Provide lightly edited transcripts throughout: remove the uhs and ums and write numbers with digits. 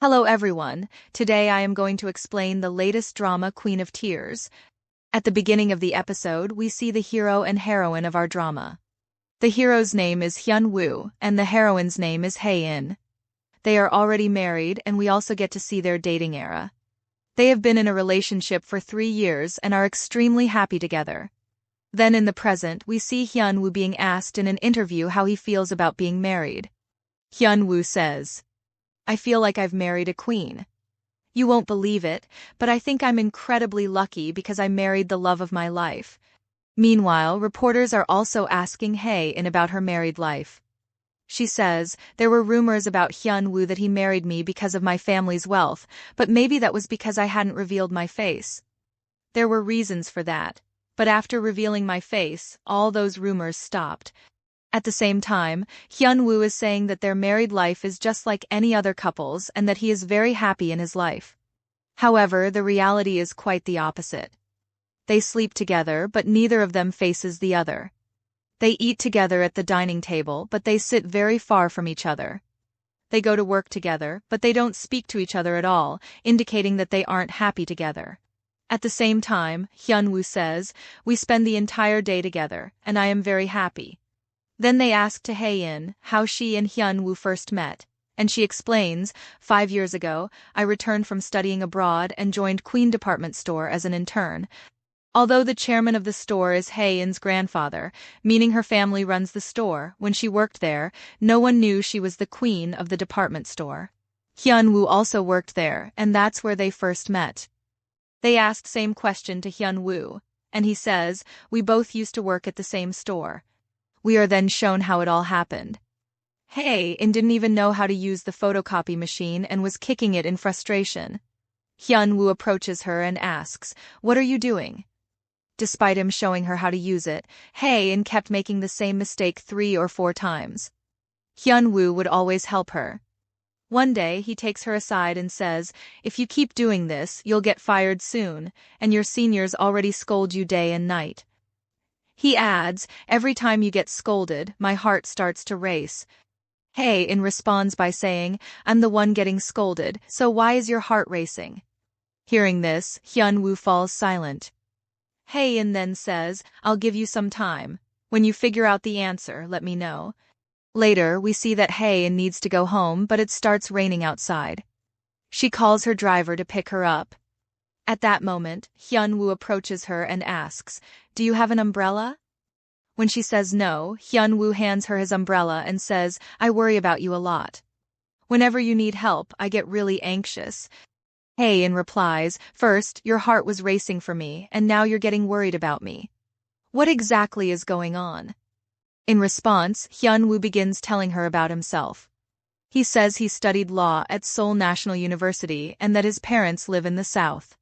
Hello everyone, today I am going to explain the latest drama Queen of Tears. At the beginning of the episode, we see the hero and heroine of our drama. The hero's name is Hyun Woo, and the heroine's name is Hae In. They are already married, and we also get to see their dating era. They have been in a relationship for 3 years and are extremely happy together. Then in the present, we see Hyun Woo being asked in an interview how he feels about being married. Hyun Woo says, "I feel like I've married a queen. You won't believe it, but I think I'm incredibly lucky because I married the love of my life." Meanwhile, reporters are also asking Hae In about her married life. She says, "There were rumors about Hyun Woo that he married me because of my family's wealth, but maybe that was because I hadn't revealed my face. There were reasons for that, but after revealing my face, all those rumors stopped." At the same time, Hyun Woo is saying that their married life is just like any other couple's and that he is very happy in his life. However, the reality is quite the opposite. They sleep together, but neither of them faces the other. They eat together at the dining table, but they sit very far from each other. They go to work together, but they don't speak to each other at all, indicating that they aren't happy together. At the same time, Hyun Woo says, "We spend the entire day together, and I am very happy." Then they ask to Hae In how she and Hyun Woo first met, and she explains, "5 years ago, I returned from studying abroad and joined Queen Department Store as an intern. Although the chairman of the store is Hae In's grandfather, meaning her family runs the store, when she worked there, no one knew she was the queen of the department store. Hyun Woo also worked there, and that's where they first met." They asked same question to Hyun Woo, and he says, "We both used to work at the same store." We are then shown how it all happened. Hae In didn't even know how to use the photocopy machine and was kicking it in frustration. Hyun Woo approaches her and asks, "What are you doing?" Despite him showing her how to use it, Hae In kept making the same mistake 3 or 4 times. Hyun Woo would always help her. One day, he takes her aside and says, "If you keep doing this, you'll get fired soon, and your seniors already scold you day and night." He adds, "Every time you get scolded, my heart starts to race." Hae In responds by saying, "I'm the one getting scolded, so why is your heart racing?" Hearing this, Hyun Woo falls silent. Hae In then says, "I'll give you some time. When you figure out the answer, let me know." Later, we see that Hae In needs to go home, but it starts raining outside. She calls her driver to pick her up. At that moment, Hyun Woo approaches her and asks, "Do you have an umbrella?" When she says no, Hyun Woo hands her his umbrella and says, "I worry about you a lot. Whenever you need help, I get really anxious." Hae In replies, "First, your heart was racing for me, and now you're getting worried about me. What exactly is going on?" In response, Hyun Woo begins telling her about himself. He says he studied law at Seoul National University and that his parents live in the South.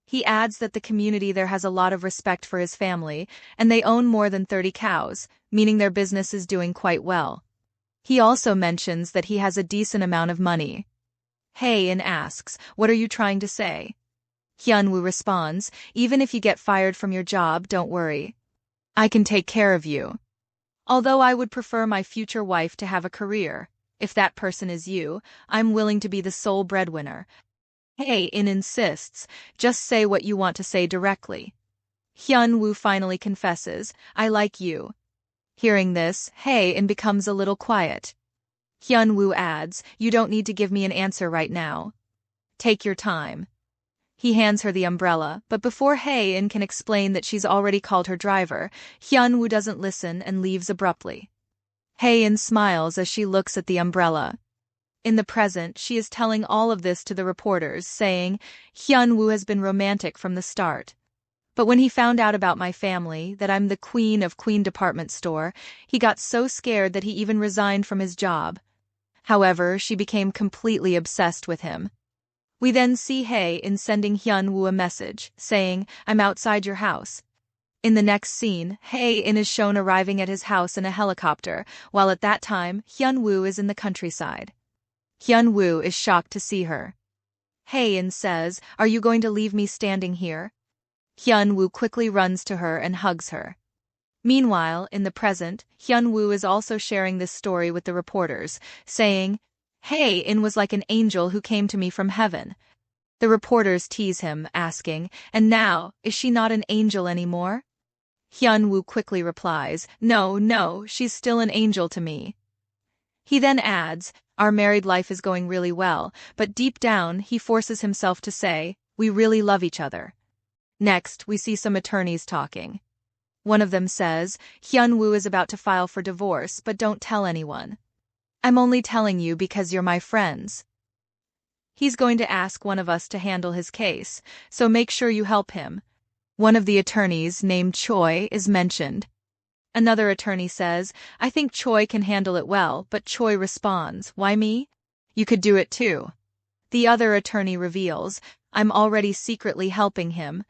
He adds that the community there has a lot of respect for his family, and they own more than 30 cows, meaning their business is doing quite well. He also mentions that he has a decent amount of money. Hae In asks, "What are you trying to say?" Hyun Woo responds, "Even if you get fired from your job, don't worry. I can take care of you. Although I would prefer my future wife to have a career, if that person is you, I'm willing to be the sole breadwinner." Hae In insists, "Just say what you want to say directly." Hyun Woo finally confesses, "I like you." Hearing this, Hae In becomes a little quiet. Hyun Woo adds, "You don't need to give me an answer right now. Take your time." He hands her the umbrella, but before Hae In can explain that she's already called her driver, Hyun Woo doesn't listen and leaves abruptly. Hae In smiles as she looks at the umbrella. In the present, she is telling all of this to the reporters, saying, "Hyun Woo has been romantic from the start. But when he found out about my family, that I'm the queen of Queen Department Store, he got so scared that he even resigned from his job." However, she became completely obsessed with him. We then see Hae In sending Hyun Woo a message, saying, "I'm outside your house." In the next scene, Hae In is shown arriving at his house in a helicopter, while at that time, Hyun Woo is in the countryside. Hyun Woo is shocked to see her. Hae In says, "Are you going to leave me standing here?" Hyun Woo quickly runs to her and hugs her. Meanwhile, in the present, Hyun Woo is also sharing this story with the reporters, saying, Hae-in was like an angel who came to me from heaven. The reporters tease him, asking, and now, is she not an angel anymore? Hyun-woo quickly replies, no, no, she's still an angel to me. He then adds, our married life is going really well, but deep down he forces himself to say, we really love each other. Next, we see some attorneys talking. One of them says, Hyun-woo is about to file for divorce, but don't tell anyone. I'm only telling you because you're my friends. He's going to ask one of us to handle his case, so make sure you help him. One of the attorneys, named Choi, is mentioned. Another attorney says, I think Choi can handle it well, but Choi responds, why me? You could do it too. The other attorney reveals, I'm already secretly helping him.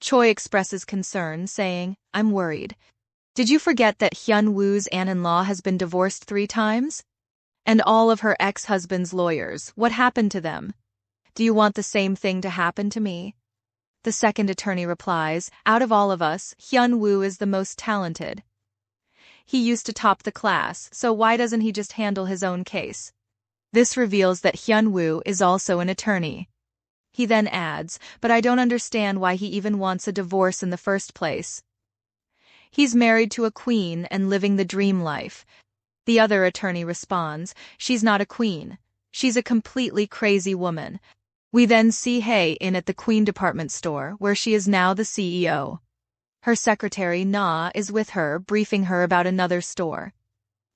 Choi expresses concern, saying, I'm worried. Did you forget that Hyun-woo's aunt-in-law has been divorced 3 times? And all of her ex-husband's lawyers, what happened to them? Do you want the same thing to happen to me? The second attorney replies, out of all of us, Hyun-woo is the most talented. He used to top the class, so why doesn't he just handle his own case? This reveals that Hyun-woo is also an attorney. He then adds, but I don't understand why he even wants a divorce in the first place. He's married to a queen and living the dream life. The other attorney responds, she's not a queen. She's a completely crazy woman. We then see Hae-in at the Queen department store, where she is now the CEO. Her secretary, Na, is with her, briefing her about another store.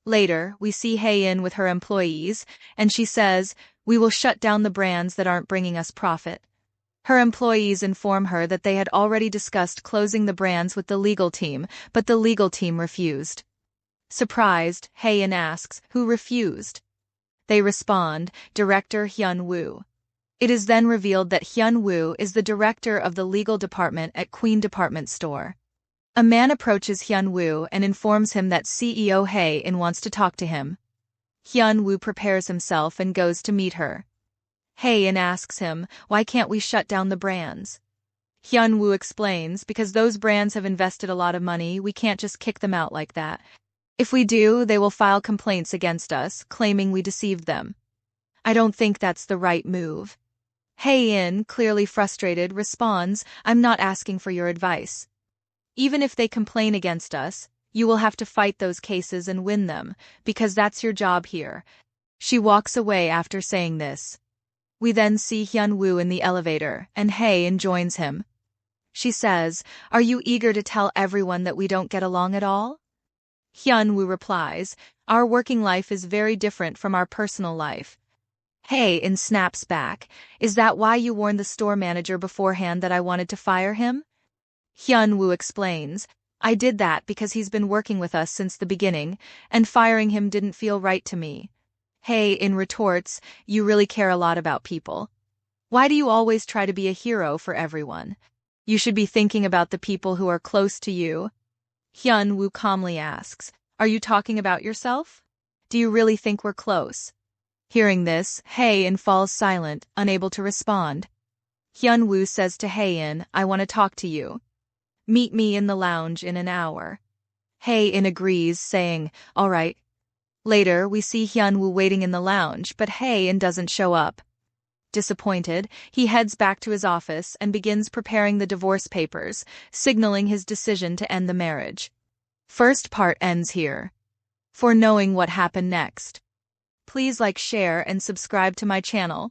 Later, we see Hae-in with her employees, and she says, we will shut down the brands that aren't bringing us profit. Her employees inform her that they had already discussed closing the brands with the legal team, but the legal team refused. Surprised, Hae-in asks, who refused? They respond, Director Hyun-woo. It is then revealed that Hyun-woo is the director of the legal department at Queen department store. A man approaches Hyun-woo and informs him that CEO Hae-in wants to talk to him. Hyun-woo prepares himself and goes to meet her. Hae-in asks him, why can't we shut down the brands? Hyun-woo explains, because those brands have invested a lot of money, we can't just kick them out like that. If we do, they will file complaints against us, claiming we deceived them. I don't think that's the right move. Hae-in, clearly frustrated, responds, I'm not asking for your advice. Even if they complain against us, you will have to fight those cases and win them, because that's your job here. She walks away after saying this. We then see Hyun-woo in the elevator, and Hae-in joins him. She says, are you eager to tell everyone that we don't get along at all? Hyun-woo replies, our working life is very different from our personal life. Hae-in snaps back, is that why you warned the store manager beforehand that I wanted to fire him? Hyun-woo explains, I did that because he's been working with us since the beginning, and firing him didn't feel right to me. Hae-in retorts, you really care a lot about people. Why do you always try to be a hero for everyone? You should be thinking about the people who are close to you. Hyun-woo calmly asks, are you talking about yourself? Do you really think we're close? Hearing this, Hae-in falls silent, unable to respond. Hyun-woo says to Hae-in, I want to talk to you. Meet me in the lounge in an hour. Hae-in agrees, saying, all right. Later, we see Hyun-woo waiting in the lounge, but Hae-in doesn't show up. Disappointed, he heads back to his office and begins preparing the divorce papers, signaling his decision to end the marriage. First part ends here. For knowing what happened next, please like, share, and subscribe to my channel.